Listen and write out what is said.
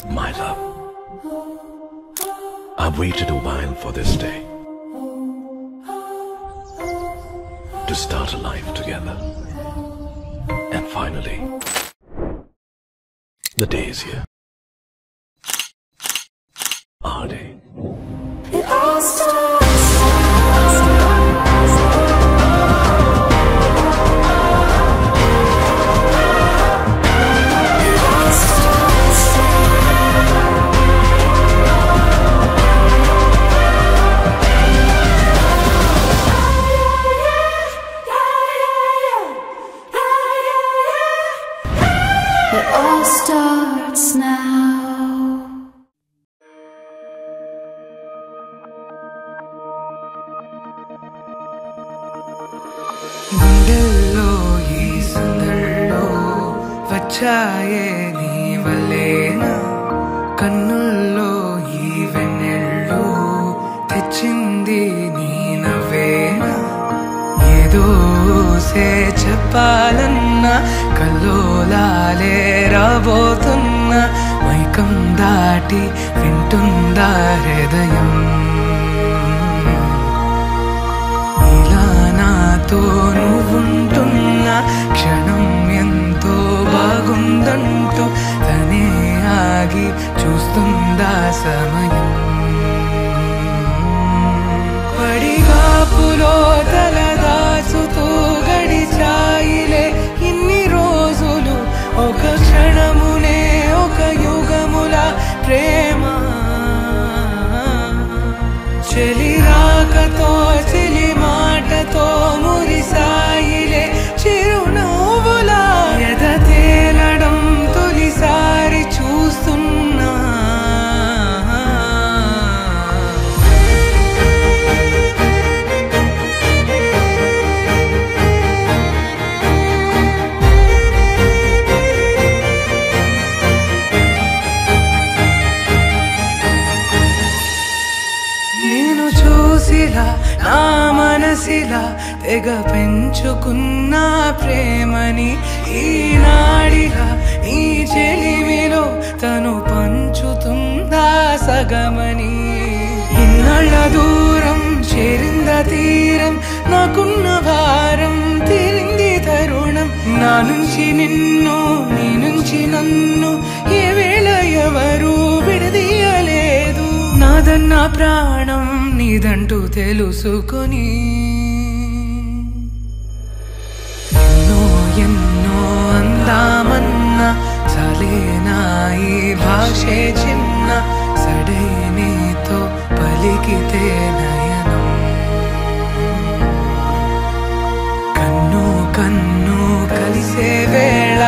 My love, I've waited a while for this day, to start a life together. And finally, the day is here. Our day. It all starts. It all starts now. గుండెల్లో ఈ సందళ్ళో వచ్చాయే నీ వల్లేనా, కన్నుల్లో ఈ వెన్నెళ్ళు తెచ్చింది నీ నవ్వేనా. ఏదో చెప్పాలన్నా కల్లోలాలే రాబోతున్నా, మైకం దాటి వింటుందా హృదయం. ఇలా నాతో నువ్వుంటున్న క్షణం ఎంతో బాగుందంటూ తనే ఆగి చూస్తుందా సమయం. పడిగాపులో తలదాచుతూ గడిచాయిలే ఇన్ని రోజులు, ఒక క్షణమునే ఒక యుగముల ప్రేమ. చెలి రాకతో చెలి మాటతో మురిసాయిలే చిరునవ్వులా, ఎద తేలడం తొలిసారి చూస్తున్నా. నేను చూసిలా నా మనసిలా తెగ పెంచుకున్న ప్రేమని, ఈనాడిలా నీ చెలిమిలో తను పంచుతుందా సగమని. ఇన్నాళ్ళ దూరం చేరింద తీరం, నాకున్న భారం తీరింది తరుణం. నా నుంచి నిన్ను నీ నుంచి నన్ను ఏ వేళ ఎవరు విడదీయలేదు. నాదన్న ప్రాణం నీదంటూ తెలుసుకొని ఎన్నో ఎన్నో అందామన్నా చాలేనా ఈ భాషే చిన్న. సడైనేతో పలికితే నయనం, కన్ను కన్ను కలిసే వేళ